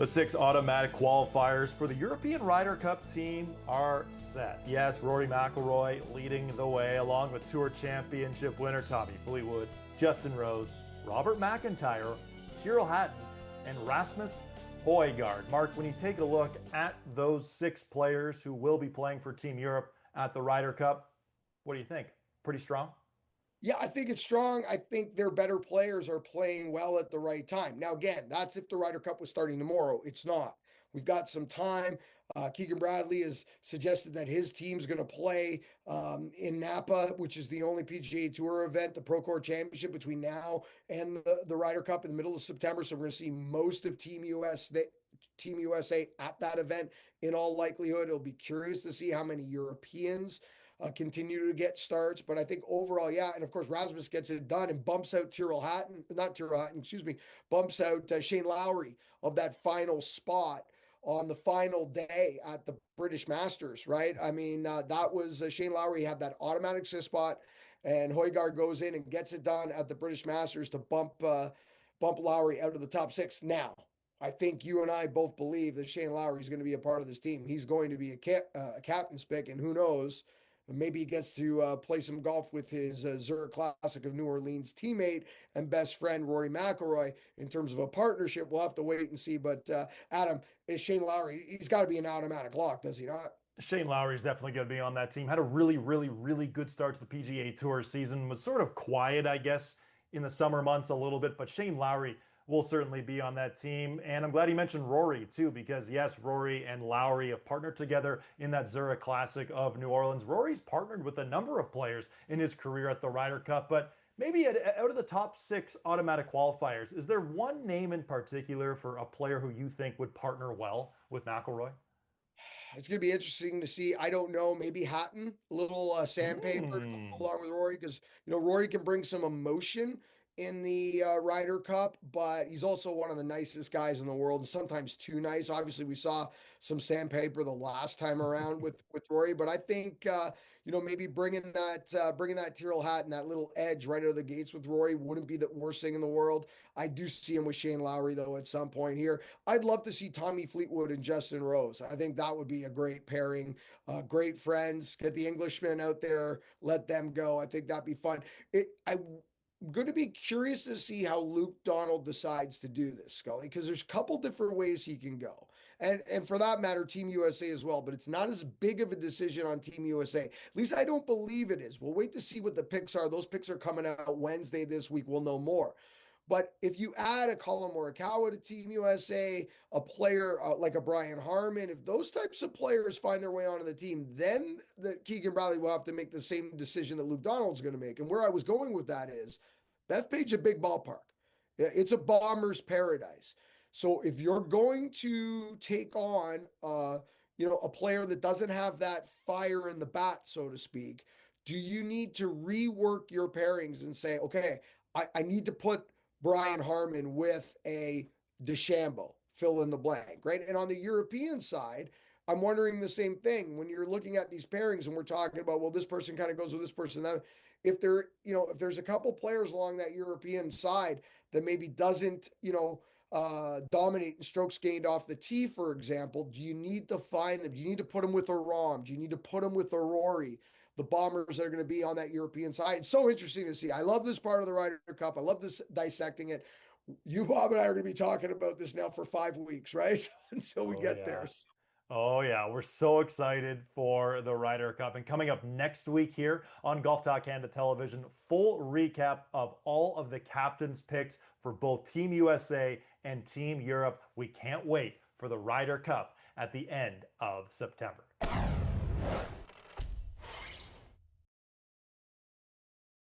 The 6 automatic qualifiers for the European Ryder Cup team are set. Yes, Rory McIlroy leading the way, along with Tour Championship winner Tommy Fleetwood, Justin Rose, Robert McIntyre, Tyrrell Hatton, and Rasmus Højgaard. Mark, when you take a look at those 6 players who will be playing for Team Europe at the Ryder Cup, what do you think? Pretty strong? Yeah, I think it's strong. I think their better players are playing well at the right time. Now, again, that's if the Ryder Cup was starting tomorrow. It's not. We've got some time. Keegan Bradley has suggested that his team's going to play in Napa, which is the only PGA Tour event, the Procore Championship, between now and the Ryder Cup in the middle of September. So we're going to see most of Team USA at that event in all likelihood. It'll be curious to see how many Europeans continue to get starts. But I think overall, yeah. And of course, Rasmus gets it done and bumps out not Tyrrell Hatton, excuse me, bumps out Shane Lowry of that final spot on the final day at the British Masters, right? I mean, that was Shane Lowry had that automatic 6th spot, and Højgaard goes in and gets it done at the British Masters to bump Lowry out of the top 6. Now, I think you and I both believe that Shane Lowry is going to be a part of this team. He's going to be a captain's pick, and who knows, maybe he gets to play some golf with his Zurich Classic of New Orleans teammate and best friend Rory McIlroy in terms of a partnership. We'll have to wait and see. But Adam, is Shane Lowry? He's got to be an automatic lock, does he not? Shane Lowry is definitely going to be on that team. Had a really, really, really good start to the PGA Tour season. Was sort of quiet, I guess, in the summer months a little bit, but Shane Lowry will certainly be on that team. And I'm glad he mentioned Rory too, because yes, Rory and Lowry have partnered together in that Zurich Classic of New Orleans. Rory's partnered with a number of players in his career at the Ryder Cup, but maybe out of the top 6 automatic qualifiers, is there one name in particular for a player who you think would partner well with McIlroy? It's going to be interesting to see. I don't know. Maybe Hatton, a little sandpaper to go Hmm. along with Rory, because Rory can bring some emotion in the Ryder Cup, but he's also one of the nicest guys in the world, and sometimes too nice. Obviously, we saw some sandpaper the last time around with Rory, but I think maybe bringing that Tyrrell Hatton, that little edge right out of the gates with Rory wouldn't be the worst thing in the world. I do see him with Shane Lowry though at some point here. I'd love to see Tommy Fleetwood and Justin Rose. I think that would be a great pairing. Great friends. Get the Englishmen out there. Let them go. I think that'd be fun. I'm going to be curious to see how Luke Donald decides to do this, Scully, because there's a couple different ways he can go. And for that matter, Team USA as well, but it's not as big of a decision on Team USA. At least I don't believe it is. We'll wait to see what the picks are. Those picks are coming out Wednesday this week. We'll know more. But if you add a Colin Morikawa to Team USA, a player like a Brian Harman, if those types of players find their way onto the team, then the Keegan Bradley will have to make the same decision that Luke Donald's going to make. And where I was going with that is Bethpage, a big ballpark. It's a bomber's paradise. So if you're going to take on, a player that doesn't have that fire in the bat, so to speak, do you need to rework your pairings and say, okay, I need to put Brian Harman with a DeChambeau, fill in the blank, right? And on the European side, I'm wondering the same thing when you're looking at these pairings and we're talking about, well, this person kind of goes with this person. That if there's a couple players along that European side that maybe doesn't, dominate in strokes gained off the tee, for example, do you need to find them? Do you need to put them with a Rom? Do you need to put them with a Rory? The bombers that are going to be on that European side. It's so interesting to see. I love this part of the Ryder Cup. I love this dissecting it. You, Bob, and I are going to be talking about this now for 5 weeks, right? Until we Oh get there. yeah. Oh, yeah. We're so excited for the Ryder Cup. And coming up next week here on Golf Talk Canada Television, full recap of all of the captains' picks for both Team USA and Team Europe. We can't wait for the Ryder Cup at the end of September.